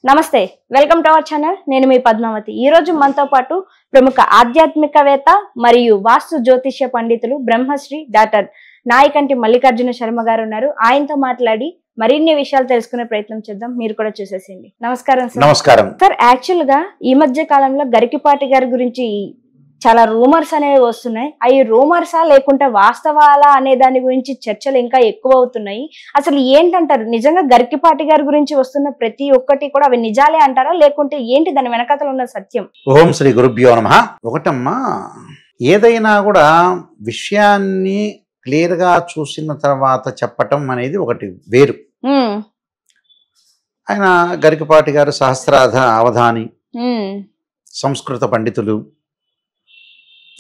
నమస్తే welcome to our channel నేను మీ పద్మావతి ఈ రోజు మనతో పాటు ప్రముఖ ఆధ్యాత్మికవేత్త మరియు వాస్తు జ్యోతిష్య పండితులు బ్రహ్మశ్రీ డాక్టర్ నాయకంటి మల్లికార్జున శర్మ గారు ఉన్నారు ఆయనతో మాట్లాడి మరిన్ని విషయాలు తెలుసుకునే ప్రయత్నం చేద్దాం మీరు కూడా చూసేసేయండి నమస్కారం సార్ నమస్కారం సార్ యాక్చువల్ గా ఈ మధ్య కాలంలో గరికిపాటి గారి గురించి చాలా రూమర్స్ అనేవి వస్తున్నాయి అవి రూమర్సా లేకుంటే వాస్తవాలా అనే దాని గురించి చర్చలు ఇంకా ఎక్కువ అవుతున్నాయి అసలు ఏంటంటారు నిజంగా గరికిపాటి గారి గురించి వస్తున్న ప్రతి ఒక్కటి కూడా అవి నిజాలే అంటారా లేకుంటే ఏంటి దాని వెనకాతల ఉన్న సత్యం? ఓం శ్రీ గురుభ్యో నమః. ఒకటమ్మా, ఏదైనా కూడా విషయాన్ని క్లియర్ గా చూసిన తర్వాత చెప్పటం అనేది ఒకటి వేరు. ఆయన గరికపాటి గారు సహస్రాధ అవధాని, సంస్కృత పండితులు,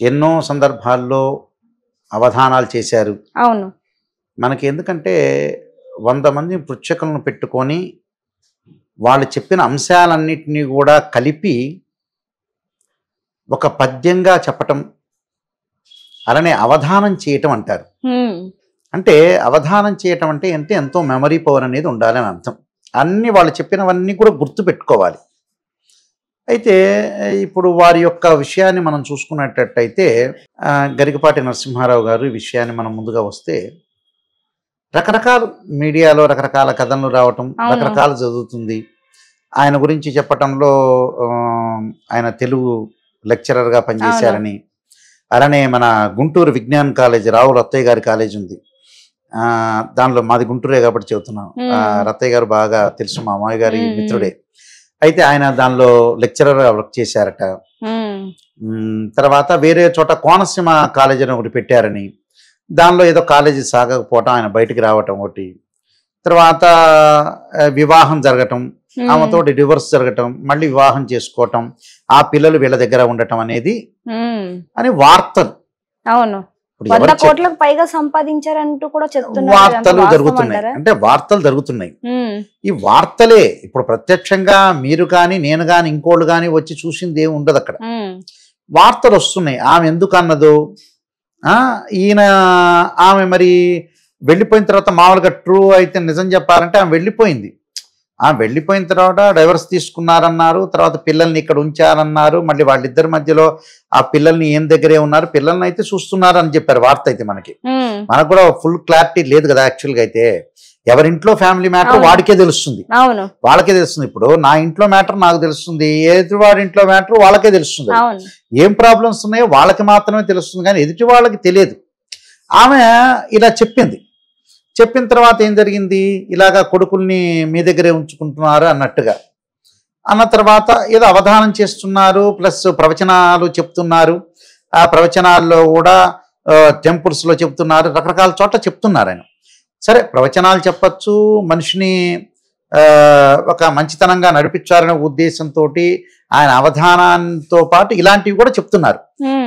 ఎన్నో సందర్భాల్లో అవధానాలు చేశారు. అవును, మనకి ఎందుకంటే 100 మంది పృచ్ఛకులను పెట్టుకొని వాళ్ళు చెప్పిన అంశాలన్నిటినీ కూడా కలిపి ఒక పద్యంగా చెప్పటం, అలానే అవధానం చేయటం అంటారు. అంటే అవధానం చేయటం అంటే ఎంతో మెమరీ పవర్ అనేది ఉండాలని అర్థం. అన్నీ వాళ్ళు చెప్పినవన్నీ కూడా గుర్తు పెట్టుకోవాలి. అయితే ఇప్పుడు వారి యొక్క విషయాన్ని మనం చూసుకున్నట్టయితే గరికపాటి నరసింహారావు గారు ఈ విషయాన్ని మనం ముందుగా వస్తే రకరకాల మీడియాలో రకరకాల కథలు రావటం, రకరకాలు జరుగుతుంది. ఆయన గురించి చెప్పటంలో ఆయన తెలుగు లెక్చరర్గా పనిచేశారని, అలానే మన గుంటూరు విజ్ఞాన్ కాలేజ్, రావు రత్తయ్య గారి కాలేజ్ ఉంది, దానిలో మాది గుంటూరే కాబట్టి చెబుతున్నాం. రత్తయ్య గారు బాగా తెలుసు, మా అమ్మాయి గారి మిత్రుడే. అయితే ఆయన దానిలో లెక్చరర్ వర్క్ చేశారట. తర్వాత వేరే చోట కోనసీమ కాలేజ్ అని ఒకటి పెట్టారని, దానిలో ఏదో కాలేజీ సాగకపోవటం, ఆయన బయటికి రావటం ఒకటి, తర్వాత వివాహం జరగటం, ఆమెతోటి డివోర్స్ జరగటం, మళ్ళీ వివాహం చేసుకోవటం, ఆ పిల్లలు వీళ్ళ దగ్గర ఉండటం అనేది అని వార్తలు. అవును, 100 కోట్లకు పైగా సంపాదించారంటూ కూడా చెప్తున్నారు. వార్తలు జరుగుతున్నాయి, అంటే వార్తలు జరుగుతున్నాయి. ఈ వార్తలే ఇప్పుడు ప్రత్యక్షంగా మీరు కానీ నేను కానీ ఇంకోళ్ళు కానీ వచ్చి చూసింది ఏమి ఉండదు అక్కడ. వార్తలు వస్తున్నాయి. ఆమె ఎందుకు అన్నదో, ఈయన ఆమె మరి వెళ్ళిపోయిన తర్వాత మామూలుగా ట్రూ అయితే నిజం చెప్పాలంటే ఆమె వెళ్ళిపోయింది. వెళ్ళిపోయిన తర్వాత డైవర్స్ తీసుకున్నారన్నారు, తర్వాత పిల్లల్ని ఇక్కడ ఉంచారన్నారు, మళ్ళీ వాళ్ళిద్దరి మధ్యలో ఆ పిల్లల్ని ఏం దగ్గరే ఉన్నారు, పిల్లల్ని అయితే చూస్తున్నారు అని చెప్పారు వార్త. అయితే మనకు కూడా ఫుల్ క్లారిటీ లేదు కదా. యాక్చువల్గా అయితే ఎవరింట్లో ఫ్యామిలీ మ్యాటర్ వాడికే తెలుస్తుంది, వాళ్ళకే తెలుస్తుంది. ఇప్పుడు నా ఇంట్లో మ్యాటర్ నాకు తెలుస్తుంది, ఎదుటి వాడి ఇంట్లో మ్యాటర్ వాళ్ళకే తెలుస్తుంది. ఏం ప్రాబ్లమ్స్ ఉన్నాయో వాళ్ళకి మాత్రమే తెలుస్తుంది, కానీ ఎదుటి వాళ్ళకి తెలియదు. ఆమె ఇలా చెప్పింది. చెప్పిన తర్వాత ఏం జరిగింది, ఇలాగా కొడుకుల్ని మీ దగ్గరే ఉంచుకుంటున్నారు అన్నట్టుగా అన్న తర్వాత ఏదో అవధానం చేస్తున్నారు, ప్లస్ ప్రవచనాలు చెప్తున్నారు. ఆ ప్రవచనాల్లో కూడా టెంపుల్స్లో చెప్తున్నారు, రకరకాల చోట్ల చెప్తున్నారు ఆయన. సరే, ప్రవచనాలు చెప్పచ్చు, మనిషిని ఒక మంచితనంగా నడిపించాలనే ఉద్దేశంతో ఆయన అవధానంతో పాటు ఇలాంటివి కూడా చెప్తున్నారు.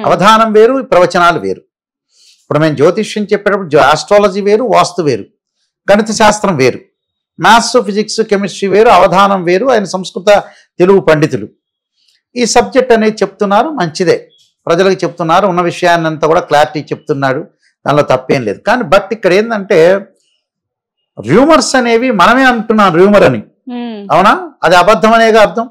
అవధానం వేరు, ప్రవచనాలు వేరు. ఇప్పుడు మేము జ్యోతిష్యం చెప్పేటప్పుడు ఆస్ట్రాలజీ వేరు, వాస్తు వేరు, గణిత శాస్త్రం వేరు, మ్యాథ్స్, ఫిజిక్స్, కెమిస్ట్రీ వేరు, అవధానం వేరు. ఆయన సంస్కృత తెలుగు పండితులు. ఈ సబ్జెక్ట్ అనేది చెప్తున్నారు, మంచిదే, ప్రజలకు చెప్తున్నారు, ఉన్న విషయాన్ని అంతా కూడా క్లారిటీ చెప్తున్నాడు, దానిలో తప్పేం లేదు. కానీ బట్ ఇక్కడ ఏంటంటే రూమర్స్ అనేవి మనమే అంటున్నాం రూమర్ అని, అవునా? అది అబద్ధం అనేగా అర్థం.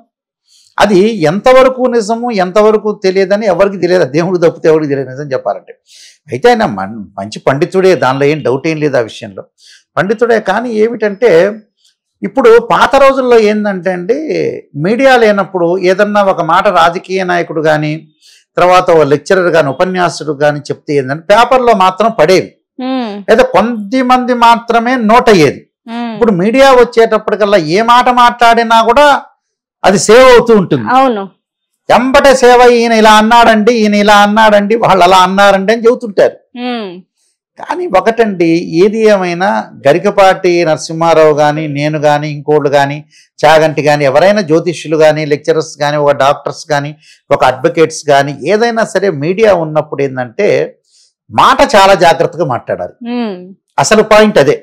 అది ఎంతవరకు నిజము ఎంతవరకు తెలియదని ఎవరికి తెలియదు, దేవుడికి తప్పితే ఎవరికి తెలియదు నిజం చెప్పాలంటే. అయితే ఆయన మంచి పండితుడే, దానిలో ఏం డౌట్ ఏం లేదు, ఆ విషయంలో పండితుడే. కానీ ఏమిటంటే ఇప్పుడు పాత రోజుల్లో ఏంటంటే అండి, మీడియా లేనప్పుడు ఏదన్నా ఒక మాట రాజకీయ నాయకుడు కానీ, తర్వాత ఓ లెక్చరర్ కానీ, ఉపన్యాసుడు కానీ చెప్తే ఏంటంటే పేపర్లో మాత్రం పడేవి, లేదా కొంతమంది మాత్రమే నోట్ అయ్యేది. ఇప్పుడు మీడియా వచ్చేటప్పటికల్లా ఏ మాట మాట్లాడినా కూడా అది సేవ్ అవుతూ ఉంటుంది. అవును, ఎంబటే సేవ, ఈయన ఇలా అన్నాడండి, ఈయన ఇలా అన్నాడండి, వాళ్ళు అలా అన్నారండి అని చెబుతుంటారు. కానీ ఒకటండి, ఏది ఏమైనా గరికపాటి నరసింహారావు కానీ, నేను కానీ, ఇంకోళ్ళు కానీ, చాగంటి కానీ, ఎవరైనా జ్యోతిష్యులు కానీ, లెక్చరర్స్ కానీ, ఒక డాక్టర్స్ కానీ, ఒక అడ్వకేట్స్ కానీ, ఏదైనా సరే మీడియా ఉన్నప్పుడు ఏంటంటే మాట చాలా జాగ్రత్తగా మాట్లాడాలి. అసలు పాయింట్ అదే.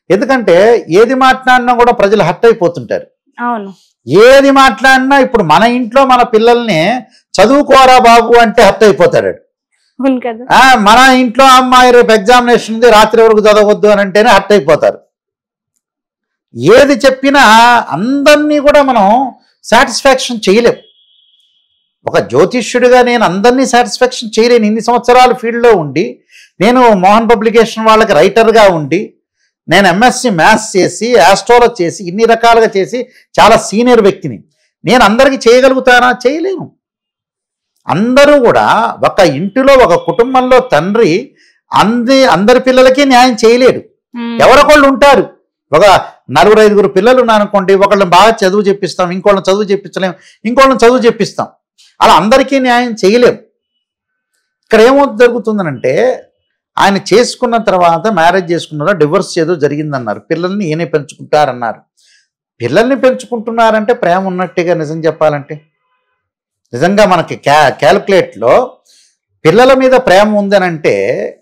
ఎందుకంటే ఏది మాట్లాడినా కూడా ప్రజలు హర్ట్ అయిపోతుంటారు. అవును, ఏది మాట్లాడినా ఇప్పుడు మన ఇంట్లో మన పిల్లల్ని చదువుకోరా బాబు అంటే హర్ట్ అయిపోతాడు. మన ఇంట్లో అమ్మాయి రేపు ఎగ్జామినేషన్ ఉంది, రాత్రి వరకు చదవద్దు అని అంటేనే హర్ట్ అయిపోతారు. ఏది చెప్పినా అందరినీ కూడా మనం సాటిస్ఫాక్షన్ చేయలేం. ఒక జ్యోతిష్యుడిగా నేను అందరినీ సాటిస్ఫాక్షన్ చేయలేను. ఇన్ని సంవత్సరాలు ఫీల్డ్లో ఉండి, నేను మోహన్ పబ్లికేషన్ వాళ్ళకి రైటర్గా ఉండి, నేను ఎంఎస్సి మ్యాథ్స్ చేసి, ఆస్ట్రాలజీ చేసి, ఇన్ని రకాలుగా చేసి చాలా సీనియర్ వ్యక్తిని. నేను అందరికీ చేయగలుగుతానా? చేయలేను. అందరూ కూడా ఒక ఇంటిలో ఒక కుటుంబంలో తండ్రి అందరి పిల్లలకి న్యాయం చేయలేడు. ఎవరొకళ్ళు ఉంటారు. ఒక 4-5 పిల్లలు ఉన్నారనుకోండి, ఒకళ్ళని బాగా చదువు చెప్పిస్తాం, ఇంకోళ్ళని చదువు చెప్పించలేం, ఇంకోళ్ళని చదువు చెప్పిస్తాం. అలా అందరికీ న్యాయం చేయలేం. ఇక్కడ ఏమో జరుగుతుందనంటే, ఆయన చేసుకున్న తర్వాత మ్యారేజ్ చేసుకున్నారా, డివోర్స్ ఏదో జరిగిందన్నారు, పిల్లల్ని ఈయనే పెంచుకుంటారన్నారు. పిల్లల్ని పెంచుకుంటున్నారంటే ప్రేమ ఉన్నట్టుగా నిజం చెప్పాలంటే. నిజంగా మనకి క్యాలిక్యులేట్లో పిల్లల మీద ప్రేమ ఉందనంటే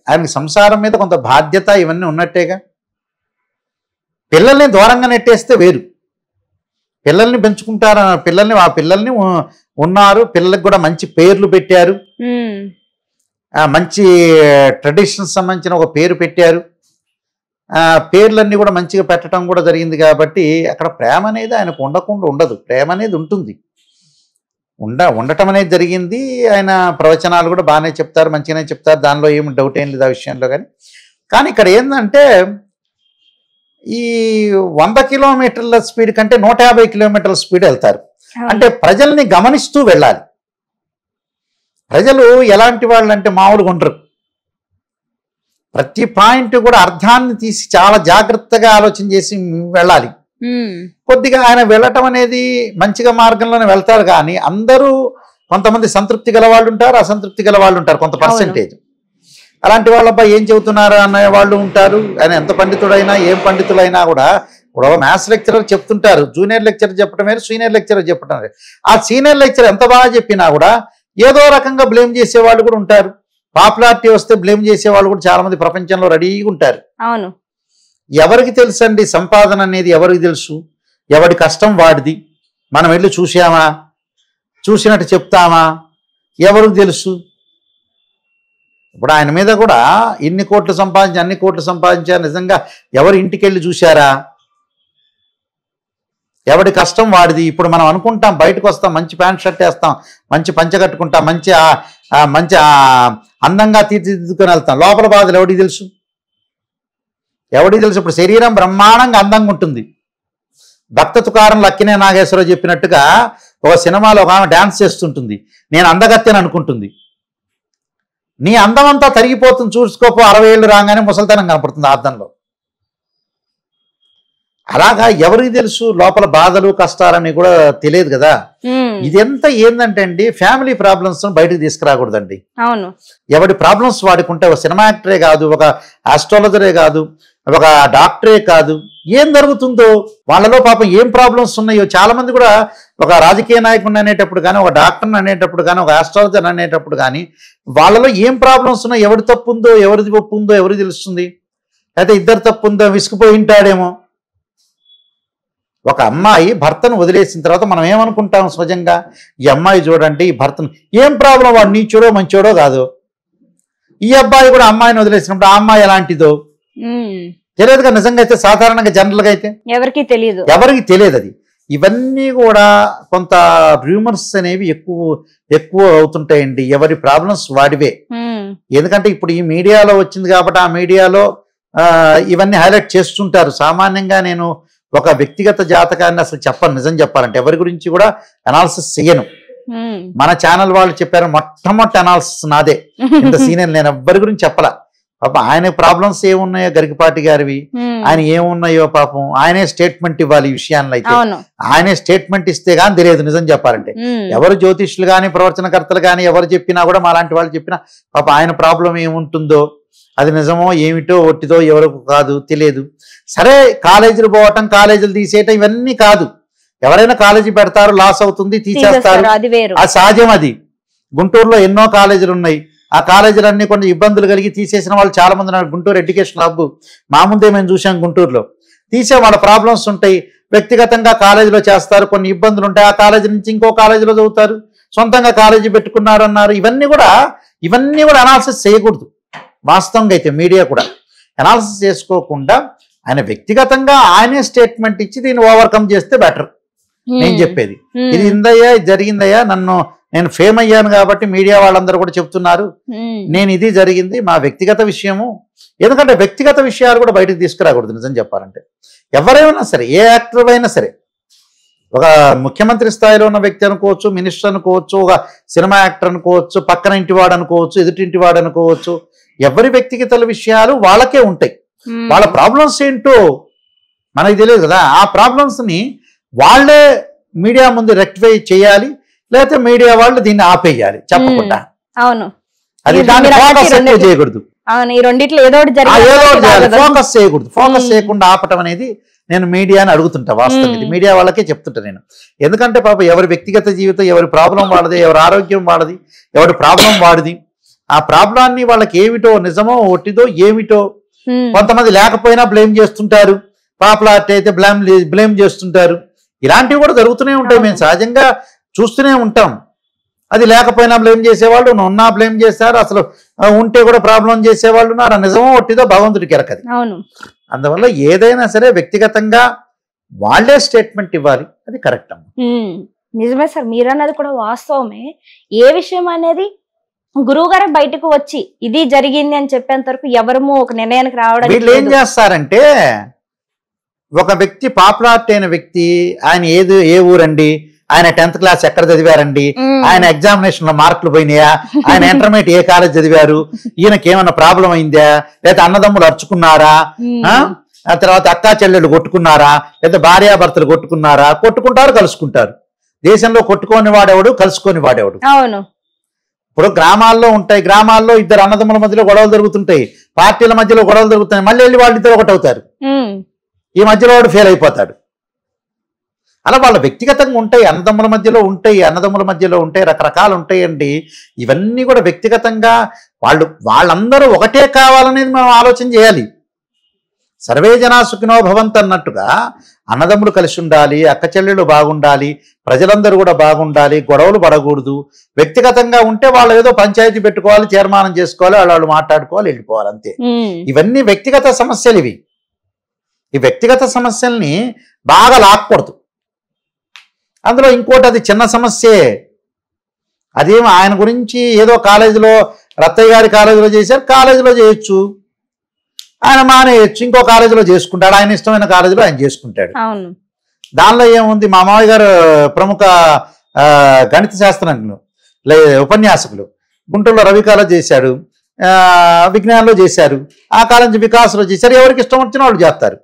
ఆయనకి సంసారం మీద కొంత బాధ్యత ఇవన్నీ ఉన్నట్టేగా. పిల్లల్ని దూరంగా నెట్టేస్తే వేరు. పిల్లల్ని పెంచుకుంటారన్నారు, పిల్లల్ని ఉన్నారు, పిల్లలకు కూడా మంచి పేర్లు పెట్టారు, మంచి ట్రెడిషన్స్ సంబంధించిన ఒక పేరు పెట్టారు, పేర్లన్నీ కూడా మంచిగా పెట్టడం కూడా జరిగింది. కాబట్టి అక్కడ ప్రేమ అనేది ఆయనకు ఉండకుండా ఉండదు. ప్రేమ అనేది ఉంటుంది, ఉండటం అనేది జరిగింది. ఆయన ప్రవచనాలు కూడా బాగానే చెప్తారు, మంచిగానే చెప్తారు, దానిలో ఏమి డౌట్ ఏం లేదు ఆ విషయంలో. కానీ ఇక్కడ ఏంటంటే, ఈ 100 కిలోమీటర్ల స్పీడ్ కంటే 150 కిలోమీటర్ల స్పీడ్ వెళ్తారు. అంటే ప్రజల్ని గమనిస్తూ వెళ్ళాలి. ప్రజలు ఎలాంటి వాళ్ళు అంటే మామూలుగా ఉండరు. ప్రతి పాయింట్ కూడా అర్థాన్ని తీసి చాలా జాగ్రత్తగా ఆలోచన చేసి వెళ్ళాలి. కొద్దిగా ఆయన వెళ్ళటం అనేది మంచిగా మార్గంలోనే వెళ్తారు. కానీ అందరూ, కొంతమంది సంతృప్తి గల వాళ్ళు ఉంటారు, అసంతృప్తి గల వాళ్ళు ఉంటారు, కొంత పర్సెంటేజ్. అలాంటి వాళ్ళపై ఏం చెబుతున్నారు అనే వాళ్ళు ఉంటారు. ఆయన ఎంత పండితుడైనా, ఏం పండితులైనా కూడా ఇప్పుడు మ్యాథ్స్ లెక్చరర్ చెప్తుంటారు, జూనియర్ లెక్చరర్ చెప్పడం వేరు, సీనియర్ లెక్చరర్ చెప్పడం వేరు. ఆ సీనియర్ లెక్చరర్ ఎంత బాగా చెప్పినా కూడా ఏదో రకంగా బ్లేమ్ చేసేవాళ్ళు కూడా ఉంటారు. పాపులారిటీ వస్తే బ్లేమ్ చేసేవాళ్ళు కూడా చాలా మంది ప్రపంచంలో రెడీగా ఉంటారు. అవును. ఎవరికి తెలుసండి సంపాదన అనేది? ఎవరికి తెలుసు? ఎవడి కష్టం వాడిది. మనం వెళ్ళి చూసామా, చూసినట్టు చెప్తామా? ఎవరికి తెలుసు? ఇప్పుడు ఆయన మీద కూడా ఇన్ని కోట్లు సంపాదించి, అన్ని కోట్లు సంపాదించారు, నిజంగా ఎవరి ఇంటికి వెళ్ళి చూశారా? ఎవడి కష్టం వాడిది. ఇప్పుడు మనం అనుకుంటాం, బయటకు వస్తాం, మంచి ప్యాంట్ షర్ట్ వేస్తాం, మంచి పంచ కట్టుకుంటాం, మంచి అందంగా తీర్చిదిద్దుకొని వెళ్తాం. లోపల బాధలు ఎవడికి తెలుసు? ఎవడికి తెలుసు? ఇప్పుడు శరీరం బ్రహ్మాండంగా అందంగా ఉంటుంది. భక్త తుకారం లక్కినే నాగేశ్వరరావు చెప్పినట్టుగా ఒక సినిమాలో ఒక ఆమె డ్యాన్స్ చేస్తుంటుంది, నేను అందగత్తెని అనుకుంటుంది. నీ అందమంతా తరిగిపోతుంది, చూసుకోపో 60 ఏళ్ళు రాగానే ముసలితనం కనపడుతుంది అర్థంలో. అలాగా ఎవరికి తెలుసు లోపల బాధలు కష్టాలని కూడా తెలియదు కదా. ఇదంతా ఏంటంటే అండి, ఫ్యామిలీ ప్రాబ్లమ్స్ బయటకు తీసుకురాకూడదండి. అవును. ఎవడి ప్రాబ్లమ్స్ వాడుకుంటే, ఒక సినిమా యాక్టరే కాదు, ఒక ఆస్ట్రాలజరే కాదు, ఒక డాక్టరే కాదు, ఏం జరుగుతుందో వాళ్ళలో పాపం ఏం ప్రాబ్లమ్స్ ఉన్నాయో. చాలా మంది కూడా ఒక రాజకీయ నాయకుడిని అనేటప్పుడు కానీ, ఒక డాక్టర్ని అనేటప్పుడు కానీ, ఒక ఆస్ట్రాలజర్ అనేటప్పుడు కానీ వాళ్ళలో ఏం ప్రాబ్లమ్స్ ఉన్నాయో, ఎవరి తప్పు ఉందో, ఎవరిది ఒప్పు ఉందో ఎవరికి తెలుస్తుంది? అయితే ఇద్దరు తప్పు ఉందో, విసిగిపోయి ఉంటాడేమో. ఒక అమ్మాయి భర్తను వదిలేసిన తర్వాత మనం ఏమనుకుంటాం సహజంగా? ఈ అమ్మాయి చూడండి, ఈ భర్తను ఏం ప్రాబ్లం, వాడు నీచోడో మంచోడో కాదు. ఈ అబ్బాయి కూడా అమ్మాయిని వదిలేసినప్పుడు ఆ అమ్మాయి ఎలాంటిదో తెలియదుగా. నిజంగా అయితే, సాధారణంగా జనరల్గా అయితే ఎవరికి తెలియదు అది. ఇవన్నీ కూడా కొంత రూమర్స్ అనేవి ఎక్కువ అవుతుంటాయండి. ఎవరి ప్రాబ్లమ్స్ వాడివే. ఎందుకంటే ఇప్పుడు ఈ మీడియాలో వచ్చింది కాబట్టి ఆ మీడియాలో ఇవన్నీ హైలైట్ చేస్తుంటారు. సామాన్యంగా నేను ఒక వ్యక్తిగత జాతకాన్ని అసలు చెప్పను. నిజం చెప్పాలంటే ఎవరి గురించి కూడా అనాలిసిస్ చెయ్యను. మన ఛానల్ వాళ్ళు చెప్పారు, మొట్టమొదటి అనాలిసిస్ నాదే. ఇంత సీనియర్ నేను ఎవ్వరి గురించి చెప్పలా. పాపం ఆయన ప్రాబ్లమ్స్ ఏమున్నాయో గరికపాటి గారివి, ఆయన ఏమున్నాయో పాపం ఆయనే స్టేట్మెంట్ ఇవ్వాలి. ఈ విషయాల్లో అయితే ఆయనే స్టేట్మెంట్ ఇస్తే గానీ తెలియదు నిజం చెప్పాలంటే. ఎవరు జ్యోతిష్యులు కానీ, ప్రవచనకర్తలు కానీ ఎవరు చెప్పినా కూడా, మాలాంటి వాళ్ళు చెప్పినా పాప ఆయన ప్రాబ్లం ఏముంటుందో, అది నిజమో ఏమిటో ఒట్టిదో ఎవరికి కాదు తెలియదు. సరే, కాలేజీలు పోవటం, కాలేజీలు తీసేయటం ఇవన్నీ కాదు. ఎవరైనా కాలేజీ పెడతారు, లాస్ అవుతుంది, తీసేస్తారు, అది సహజం. అది గుంటూరులో ఎన్నో కాలేజీలు ఉన్నాయి. ఆ కాలేజీలన్నీ కొన్ని ఇబ్బందులు కలిగి తీసేసిన వాళ్ళు చాలా మంది ఉన్నారు. గుంటూరు ఎడ్యుకేషన్ హబ్ మా ముందే మేము చూసాం. గుంటూరులో తీసే వాళ్ళ ప్రాబ్లమ్స్ ఉంటాయి. వ్యక్తిగతంగా కాలేజీలో చేస్తారు, కొన్ని ఇబ్బందులు ఉంటాయి. ఆ కాలేజీ నుంచి ఇంకో కాలేజీలో చదువుతారు, సొంతంగా కాలేజీ పెట్టుకున్నారు అన్నారు. ఇవన్నీ కూడా అనాలిసిస్ చేయకూడదు. వాస్తవంగా అయితే మీడియా కూడా అనాలిసిస్ చేసుకోకుండా ఆయన వ్యక్తిగతంగా ఆయనే స్టేట్మెంట్ ఇచ్చి దీన్ని ఓవర్కమ్ చేస్తే బెటర్. నేను చెప్పేది ఇది ఇందయ్యా, ఇది జరిగిందయ్యా, నేను ఫేమ్ అయ్యాను కాబట్టి మీడియా వాళ్ళందరూ కూడా చెప్తున్నారు, నేను ఇది జరిగింది మా వ్యక్తిగత విషయము. ఎందుకంటే వ్యక్తిగత విషయాలు కూడా బయటకు తీసుకురాకూడదు. నిజం చెప్పాలంటే ఎవరైనా సరే, ఏ యాక్టర్ అయినా సరే, ఒక ముఖ్యమంత్రి స్థాయిలో ఉన్న వ్యక్తి అనుకోవచ్చు, మినిస్టర్ అనుకోవచ్చు, ఒక సినిమా యాక్టర్ అనుకోవచ్చు, పక్కన ఇంటివాడు అనుకోవచ్చు, ఎదుటింటివాడు అనుకోవచ్చు, ఎవరి వ్యక్తిగత విషయాలు వాళ్ళకే ఉంటాయి. వాళ్ళ ప్రాబ్లమ్స్ ఏంటో మనకి తెలియదు కదా. ఆ ప్రాబ్లమ్స్ ని వాళ్ళే మీడియా ముందు రెక్టిఫై చేయాలి, లేకపోతే మీడియా వాళ్ళు దీన్ని ఆపేయాలి చెప్పకుండా. అవును, అది దాన్ని ఫోకస్ ఎక్కువ చేయకూడదు. ఫోకస్ చేయకూడదు. ఫోకస్ చేయకుండా ఆపటం అనేది నేను మీడియాని అడుగుతుంటా. వాస్తవం ఇది మీడియా వాళ్ళకే చెప్తుంటా నేను. ఎందుకంటే పాప ఎవరి వ్యక్తిగత జీవితం, ఎవరి ప్రాబ్లం వాళ్ళది, ఎవరి ఆరోగ్యం వాళ్ళది, ఎవరి ప్రాబ్లం వాడిది. ఆ ప్రాబ్లాన్ని వాళ్ళకి ఏమిటో, నిజమో ఒట్టిదో ఏమిటో, కొంతమంది లేకపోయినా బ్లేమ్ చేస్తుంటారు, పాపులారిటీ అయితే బ్లేమ్ చేస్తుంటారు. ఇలాంటివి కూడా జరుగుతూనే ఉంటాయి, మేము సహజంగా చూస్తూనే ఉంటాం. అది లేకపోయినా బ్లేమ్ చేసేవాళ్ళు ఉన్నా బ్లేమ్ చేస్తారు, అసలు ఉంటే కూడా ప్రాబ్లం చేసేవాళ్ళు ఉన్నారు. నిజమో ఒట్టిదో భగవంతుడికి ఎరకది. అందువల్ల ఏదైనా సరే వ్యక్తిగతంగా వాళ్ళే స్టేట్మెంట్ ఇవ్వాలి, అది కరెక్ట్ అమ్మ. నిజమే సార్, మీరు అన్నది కూడా వాస్తవమే. ఏ విషయం అనేది గురువు గారు బయటకు వచ్చి ఇది జరిగింది అని చెప్పేంత వరకు ఎవరము ఒక నిర్ణయానికి రావడం. వీళ్ళు ఏం చేస్తారంటే, ఒక వ్యక్తి పాపులారిటీ అయిన వ్యక్తి, ఆయన ఏ ఊరండి, ఆయన 10th క్లాస్ ఎక్కడ చదివారండి, ఆయన ఎగ్జామినేషన్ లో మార్కులు పోయినాయా, ఆయన ఇంటర్మీడియట్ ఏ కాలేజ్ చదివారు, ఈయనకి ఏమైనా ప్రాబ్లం అయిందా, లేదా అన్నదమ్ములు అరుచుకున్నారా, ఆ తర్వాత అక్కా చెల్లెళ్ళు కొట్టుకున్నారా, లేదా భార్యాభర్తలు కొట్టుకున్నారా, కొట్టుకుంటారు కలుసుకుంటారు. దేశంలో కొట్టుకోని వాడేవాడు, కలుసుకొని వాడేవాడు. అవును, ఇప్పుడు గ్రామాల్లో ఉంటాయి, గ్రామాల్లో ఇద్దరు అన్నదమ్ముల మధ్యలో గొడవలు జరుగుతుంటాయి, పార్టీల మధ్యలో గొడవలు జరుగుతాయి, మళ్ళీ వెళ్ళి వాళ్ళిద్దరు ఒకటి అవుతారు, ఈ మధ్యలో వాడు ఫెయిల్ అయిపోతాడు. అలా వాళ్ళ వ్యక్తిగతంగా ఉంటాయి, అన్నదమ్ముల మధ్యలో ఉంటాయి, రకరకాలు ఉంటాయండి. ఇవన్నీ కూడా వ్యక్తిగతంగా వాళ్ళందరూ ఒకటే కావాలనేది మనం ఆలోచన చేయాలి. సర్వే జనా సుఖినో భవంతు అన్నట్టుగా అన్నదమ్ములు కలిసి ఉండాలి, అక్క చెల్లెళ్ళు బాగుండాలి, ప్రజలందరూ కూడా బాగుండాలి, గొడవలు పడకూడదు. వ్యక్తిగతంగా ఉంటే వాళ్ళు ఏదో పంచాయతీ పెట్టుకోవాలి, తీర్మానం చేసుకోవాలి, వాళ్ళు మాట్లాడుకోవాలి, వెళ్ళిపోవాలి, అంతే. ఇవన్నీ వ్యక్తిగత సమస్యలు. ఈ వ్యక్తిగత సమస్యల్ని బాగా లాక్కూడదు. అందులో ఇంకోటి, అది చిన్న సమస్యే, అదేమో ఆయన గురించి ఏదో కాలేజీలో రత్తయ్య గారి కాలేజీలో చేశారు, కాలేజీలో చేయొచ్చు, ఆయన మానేయచ్చు, ఇంకో కాలేజీలో చేసుకుంటాడు, ఆయన ఇష్టమైన కాలేజీలో ఆయన చేసుకుంటాడు. దానిలో ఏముంది? మా మామయ్య గారు ప్రముఖ గణిత శాస్త్రజ్ఞులు, ఉపన్యాసకులు, గుంటూరులో రవి కాలేజ్ చేశాడు, విజ్ఞానంలో చేశారు, ఆ కాలేజీ వికాసంలో చేశారు. ఎవరికి ఇష్టం వచ్చిన వాళ్ళు చేస్తారు.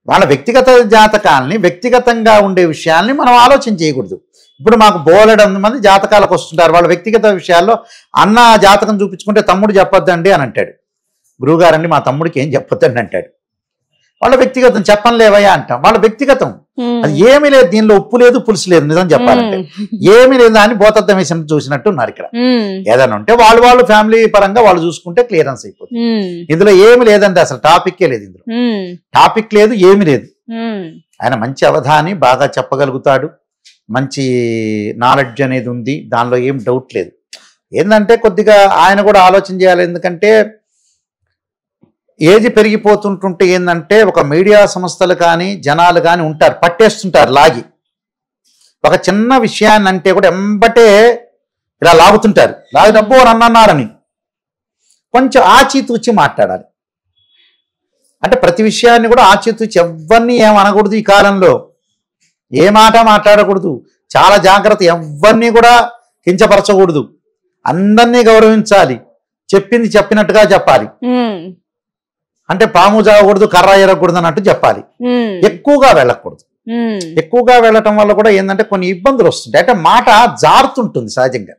వాళ్ళ వ్యక్తిగత జాతకాలని, వ్యక్తిగతంగా ఉండే విషయాల్ని మనం ఆలోచన చేయకూడదు. ఇప్పుడు మాకు బోలెడు మంది జాతకాలకు వస్తుంటారు, వాళ్ళ వ్యక్తిగత విషయాల్లో అన్న జాతకం చూపించుకుంటే తమ్ముడు చెప్పొద్దండి అని అంటాడు. గురువుగారండి మా తమ్ముడికి ఏం చెప్పొద్దండి అంటాడు. వాళ్ళ వ్యక్తిగతం చెప్పలేవయ్యా అంటాం, వాళ్ళ వ్యక్తిగతం. అది ఏమీ లేదు, దీనిలో ఉప్పు లేదు పులుసు లేదు. నిజం చెప్పాలంటే ఏమీ లేదు అని భూతద్దం వేసినట్టు చూసినట్టు ఉన్నారు ఇక్కడ. ఏదైనా ఉంటే వాళ్ళు ఫ్యామిలీ పరంగా వాళ్ళు చూసుకుంటే క్లియరెన్స్ అయిపోతుంది. ఇందులో ఏమి లేదండి, అసలు టాపిక్కే లేదు, ఇందులో టాపిక్ లేదు, ఏమి లేదు. ఆయన మంచి అవధాని, బాగా చెప్పగలుగుతాడు, మంచి నాలెడ్జ్ అనేది ఉంది, దానిలో ఏం డౌట్ లేదు. ఏంటంటే కొద్దిగా ఆయన కూడా ఆలోచన చేయాలి. ఎందుకంటే ఏజ్ పెరిగిపోతుంటుంటే ఏంటంటే ఒక మీడియా సంస్థలు కానీ జనాలు కానీ ఉంటారు, పట్టేస్తుంటారు లాగి. ఒక చిన్న విషయాన్ని అంటే కూడా ఎంబటే ఇలా లాగుతుంటారు, లాగినబ్బో అన్నారని. కొంచెం ఆచితూచి మాట్లాడాలి. అంటే ప్రతి విషయాన్ని కూడా ఆచితూచి, ఎవరిని ఏమనకూడదు. ఈ కాలంలో ఏ మాట మాట్లాడకూడదు, చాలా జాగ్రత్త. ఎవరిని కూడా కించపరచకూడదు, అందరినీ గౌరవించాలి, చెప్పింది చెప్పినట్టుగా చెప్పాలి. అంటే పాము జాగకూడదు, కర్ర ఎరగకూడదు అన్నట్టు చెప్పాలి. ఎక్కువగా వెళ్ళకూడదు. ఎక్కువగా వెళ్ళటం వల్ల కూడా ఏంటంటే కొన్ని ఇబ్బందులు వస్తుంటాయి. అంటే మాట జారుతుంటుంది సహజంగా.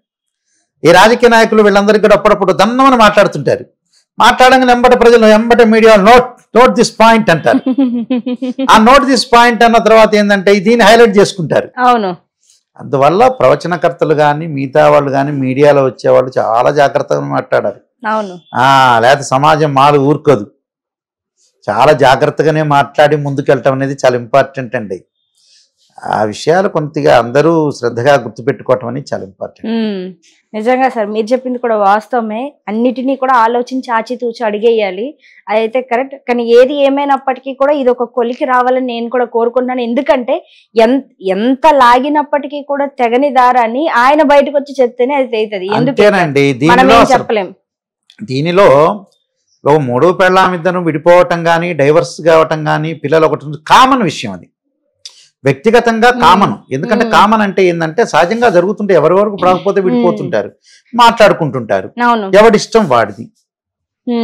ఈ రాజకీయ నాయకులు వీళ్ళందరికీ కూడా అప్పుడప్పుడు దన్నమని మాట్లాడుతుంటారు. మాట్లాడంగానే ఎంబటి ప్రజలు, ఎంబటి మీడియా నోట్ దిస్ పాయింట్ అంటారు. ఆ నోట్ దిస్ పాయింట్ అన్న తర్వాత ఏంటంటే దీన్ని హైలైట్ చేసుకుంటారు. అందువల్ల ప్రవచనకర్తలు కానీ మిగతా వాళ్ళు కానీ మీడియాలో వచ్చేవాళ్ళు చాలా జాగ్రత్తగా మాట్లాడాలి. లేకపోతే సమాజం మాలు ఊరుకోదు. చాలా జాగ్రత్తగానే మాట్లాడి ముందుకెళ్ళటం అనేది చాలా ఇంపార్టెంట్ అండి. ఆ విషయాలు కొద్దిగా అందరూ శ్రద్ధగా గుర్తుపెట్టుకోవటం అనేది చాలా ఇంపార్టెంట్. నిజంగా సార్ మీరు చెప్పింది కూడా వాస్తవమే. అన్నిటినీ కూడా ఆలోచించి ఆచితూచి అడిగేయాలి. అదైతే కరెక్ట్. కానీ ఏది ఏమైనప్పటికీ కూడా ఇది ఒక కొలికి రావాలని నేను కూడా కోరుకుంటున్నాను. ఎందుకంటే ఎంత లాగినప్పటికీ కూడా తెగని దారాన్ని ఆయన బయటకు వచ్చి చెప్తేనే అది తెగుతుంది. అంతేనండి. మనం ఏం చెప్పలేం. దీనిలో ఒక మూడో పెళ్ళాం ఇద్దరు విడిపోవటం కానీ డైవర్స్ కావటం కానీ పిల్లలు ఒకటి కామన్ విషయం. అది వ్యక్తిగతంగా కామన్. ఎందుకంటే కామన్ అంటే ఏంటంటే సహజంగా జరుగుతుంటే ఎవరి వరకు రాకపోతే విడిపోతుంటారు, మాట్లాడుకుంటుంటారు, ఎవడిష్టం వాడిది.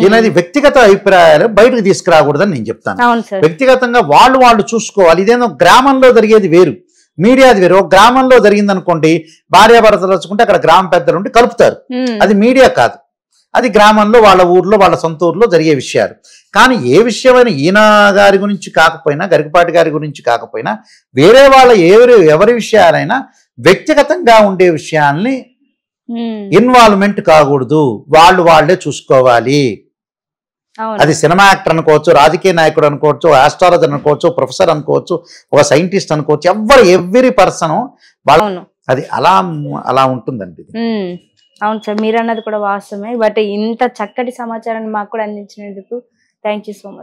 అనేది వ్యక్తిగత అభిప్రాయాలు బయటకు తీసుకురాకూడదని నేను చెప్తాను. వ్యక్తిగతంగా వాళ్ళు చూసుకోవాలి. ఇదేదో గ్రామంలో జరిగేది వేరు, మీడియాది వేరు. ఒక గ్రామంలో జరిగింది అనుకోండి, భార్యాభర్తలు వచ్చుకుంటే అక్కడ గ్రామ పెద్దలు ఉండి కలుపుతారు. అది మీడియా కాదు, అది గ్రామంలో వాళ్ళ ఊర్లో వాళ్ళ సొంత ఊర్లో జరిగే విషయాలు. కానీ ఏ విషయమైనా ఈయన గారి గురించి కాకపోయినా, గరికపాటి గారి గురించి కాకపోయినా, వేరే వాళ్ళ ఎవరి విషయాలైనా వ్యక్తిగతంగా ఉండే విషయాల్ని ఇన్వాల్వ్మెంట్ కాకూడదు. వాళ్ళే చూసుకోవాలి. అది సినిమా యాక్టర్ అనుకోవచ్చు, రాజకీయ నాయకుడు అనుకోవచ్చు, ఆస్ట్రాలజర్ అనుకోవచ్చు, ప్రొఫెసర్ అనుకోవచ్చు, ఒక సైంటిస్ట్ అనుకోవచ్చు, ఎవ్రీ పర్సన్ అది అలా ఉంటుందండి. అవును సార్, మీరు అన్నది కూడా వాస్తవమే. బట్ ఇంత చక్కటి సమాచారాన్ని మాకు కూడా అందించినందుకు థ్యాంక్ యూ సో మచ్.